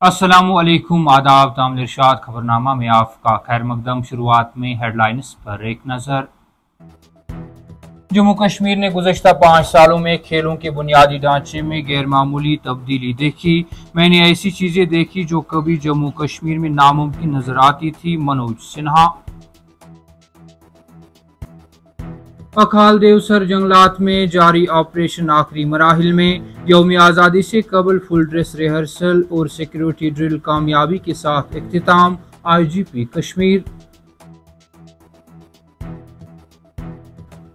अस्सलामुअलैकुम आदाब तामिल इरशाद खबरनामा में आपका खैर मकदम। शुरुआत में हेडलाइंस पर एक नज़र। जम्मू कश्मीर ने गुज़श्ता 5 सालों में खेलों के बुनियादी ढांचे में गैरमामूली तब्दीली देखी। मैंने ऐसी चीज़ें देखी जो कभी जम्मू कश्मीर में नामुमकिन नजर आती थी। मनोज सिन्हा। अकाल देवसर जंगलात में जारी ऑपरेशन आखिरी मराहिल में। यौम आज़ादी से कबल फुल ड्रेस रिहर्सल और सिक्योरिटी ड्रिल कामयाबी के साथ इख्तिताम। IGP कश्मीर।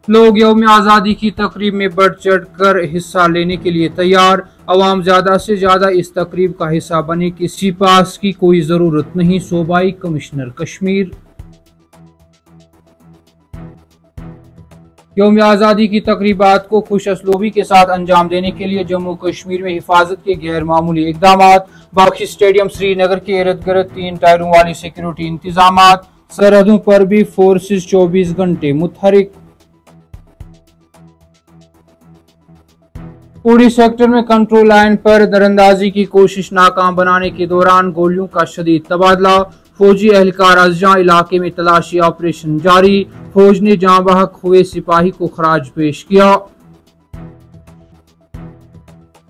लोग यौम आज़ादी की तकरीब में बढ़ चढ़ कर हिस्सा लेने के लिए तैयार। अवाम ज्यादा से ज्यादा इस तकरीब का हिस्सा बने, किसी पास की कोई जरूरत नहीं। सूबाई कमिश्नर कश्मीर। यौम आज़ादी की तकरीबात को खुश असलूबी के साथ अंजाम देने के लिए जम्मू कश्मीर में हिफाजत के गैर मामूली इकदाम। बख्शी स्टेडियम श्रीनगर के इर्द गिर्द 3 टायरों वाली सिक्योरिटी इंतजाम। सरहदों पर भी फोर्सेस 24 घंटे मुतहरिक। उड़ी सेक्टर में कंट्रोल लाइन पर दरअंदाजी की कोशिश नाकाम बनाने के दौरान गोलियों का शदीद तबादला। फौजी एहलकार अज़जा इलाके में तलाशी ऑपरेशन जारी। फौज ने जाँ बहक हुए सिपाही को खराज पेश किया।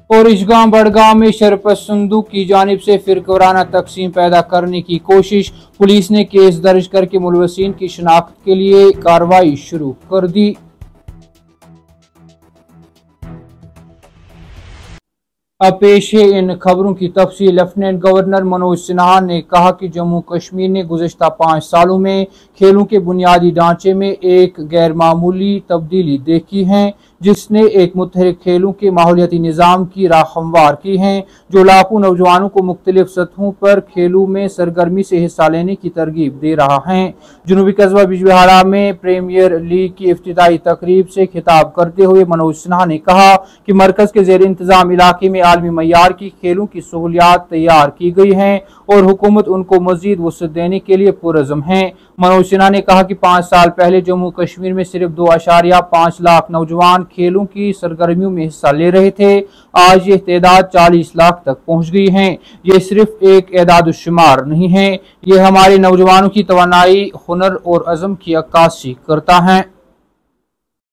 और इशगाम बड़गाम में शरपसंदों की जानिब से फिरकवाराना तकसीम पैदा करने की कोशिश। पुलिस ने केस दर्ज करके मुलवसीन की शिनाख्त के लिए कार्रवाई शुरू कर दी। अब पेश है इन खबरों की तफसील। लेफ्टिनेंट गवर्नर मनोज सिन्हा ने कहा कि जम्मू कश्मीर ने गुज़श्ता 5 सालों में खेलों के बुनियादी ढांचे में एक गैर मामूली तब्दीली देखी है, जिसने एक मुतहरिक खेलों के माहौलियाती निज़ाम की राह हमवार की है, जो लाखों नौजवानों को मुख्तलिफ सतहों पर खेलों में सरगर्मी से हिस्सा लेने की तरगीब दे रहा है। जनूबी कस्बा बिजबिहारा में प्रीमियर लीग की इफ्तिताई तकरीब से खिताब करते हुए मनोज सिन्हा ने कहा कि मरकज के ज़ेर इंतजाम इलाके में आलमी मयार की खेलों की सहूलियात तैयार की गई हैं और हुकूमत उनको मजीद वसअत देने के लिए पुरज़म है। मनोज सिन्हा ने कहा कि 5 साल पहले जम्मू कश्मीर में सिर्फ 2.5 लाख नौजवान खेलों की सरगर्मियों में हिस्सा ले रहे थे। आज ये तादाद 40 लाख तक पहुंच गई है। ये सिर्फ एक एदाद-उश-शुमार नहीं है, ये हमारे नौजवानों की तवानाई, हुनर और अज़म की अक्कासी करता है।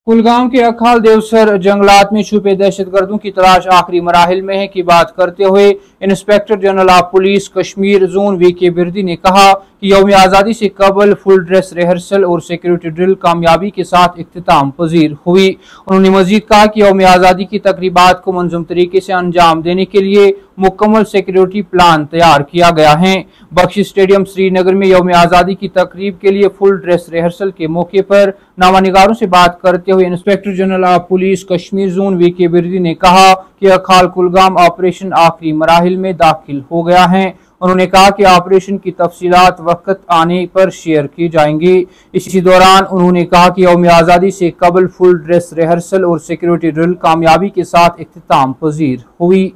कुलगाम के अकाल देवसर जंगलात में छुपे दहशतगर्दों की तलाश आखिरी मराहिल में है की बात करते हुए inspector general of police Kashmir zone VK Birdi ने कहा कि यौम आज़ादी से कबल फुल ड्रेस रिहर्सल और सिक्योरिटी ड्रिल कामयाबी के साथ इख्तिताम पजीर हुई। उन्होंने मजीद कहा कि यौम आज़ादी की तकरीबात को मंज़म तरीके से अंजाम देने के लिए मुकम्मल सिक्योरिटी प्लान तैयार किया गया है। बख्शी स्टेडियम श्रीनगर में यौम आज़ादी की तकरीब के लिए फुल ड्रेस रिहर्सल के मौके पर नामानिगारों से बात करते हुए inspector general of police Kashmir zone VK Birdi ने कहा कि अखाल कुलगाम ऑपरेशन आखिरी मराहिल में दाखिल हो गया है। उन्होंने कहा कि ऑपरेशन की तफसीलात वक्त आने पर शेयर की जाएंगी। इसी दौरान उन्होंने कहा कि यौम आज़ादी से कबल फुल ड्रेस रिहर्सल और सिक्योरिटी ड्रिल कामयाबी के साथ इख्तिताम पजीर हुई।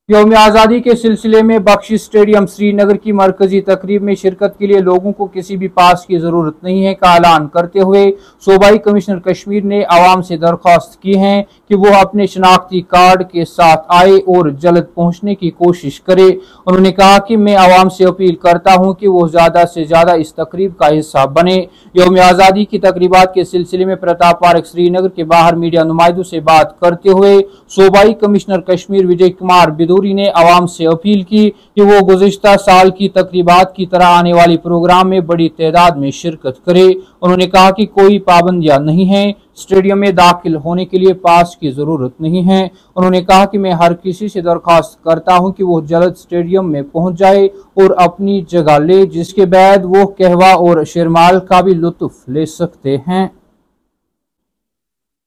यौम आज़ादी के सिलसिले में बख्शी स्टेडियम श्रीनगर की मरकजी तकरीब में शिरकत के लिए लोगों को किसी भी पास की जरूरत नहीं है का ऐलान करते हुए सूबाई कमिश्नर कश्मीर ने आवाम से दरख्वास्त की है कि वो अपने शनाख्ती कार्ड के साथ आए और जल्द पहुंचने की कोशिश करे। उन्होंने कहा कि मैं आवाम से अपील करता हूं कि वो ज्यादा से ज्यादा इस तकरीब का हिस्सा बने। यौम आज़ादी की तकरीबात के सिलसिले में प्रताप पार्क श्रीनगर के बाहर मीडिया नुमाइंदों से बात करते हुए सूबाई कमिश्नर कश्मीर विजय कुमार बिदूरी ने आवाम से अपील की कि वो गुज़िश्ता साल की तकरीबात की तरह आने वाली प्रोग्राम में बड़ी तादाद में शिरकत करे। उन्होंने कहा कि कोई पाबंदियां नहीं है, स्टेडियम में दाखिल होने के लिए पास की जरूरत नहीं है। उन्होंने कहा कि मैं हर किसी से दरख्वास्त करता हूं कि वो जल्द स्टेडियम में पहुंच जाए और अपनी जगह ले, जिसके बाद वो कहवा और शेरमाल का भी लुत्फ ले सकते हैं।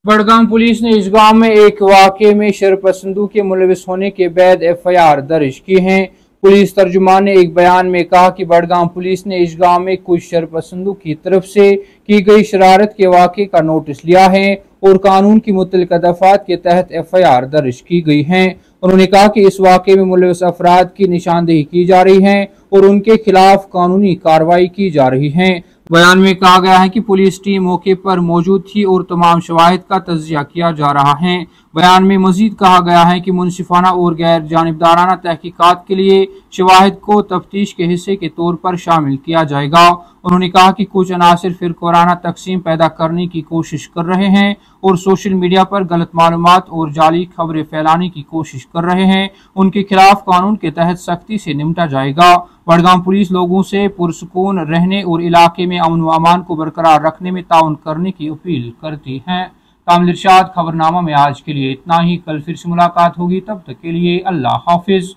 बड़गाम पुलिस ने इशगाम में एक वाक़े में शरपसंदों के मुलविस होने के बाद FIR दर्ज की है। पुलिस तर्जुमान ने एक बयान में कहा कि बड़गाम पुलिस ने इशगाम में कुछ शरपसंदों की तरफ से की गई शरारत के वाक़े का नोटिस लिया है और कानून की मुतल्लिका दफात के तहत FIR दर्ज की गई है। उन्होंने कहा कि इस वाक़े में मुलविस अफराद की निशानदेही की जा रही है और उनके खिलाफ कानूनी कार्रवाई की जा रही है। बयान में कहा गया है कि पुलिस टीम मौके पर मौजूद थी और तमाम शवाहिद का तज्जिया किया जा रहा है। बयान में मजीद कहा गया है कि मुनसिफाना और गैर जानिबदाराना तहकीकात के लिए शवाहिद को तफ्तीश के हिस्से के तौर पर शामिल किया जाएगा। उन्होंने कहा कि कुछ अनासिर फिरकाराना तकसीम पैदा करने की कोशिश कर रहे हैं और सोशल मीडिया पर गलत मालूमात और जाली खबरें फैलाने की कोशिश कर रहे हैं। उनके खिलाफ कानून के तहत सख्ती से निपटा जाएगा। बडगाम पुलिस लोगों से पुरसुकून रहने और इलाके में अमन व अमान को बरकरार रखने में ताउन करने की अपील करती है। कामिल इरशाद, खबरनामा में आज के लिए इतना ही। कल फिर से मुलाकात होगी, तब तक के लिए अल्लाह हाफिज।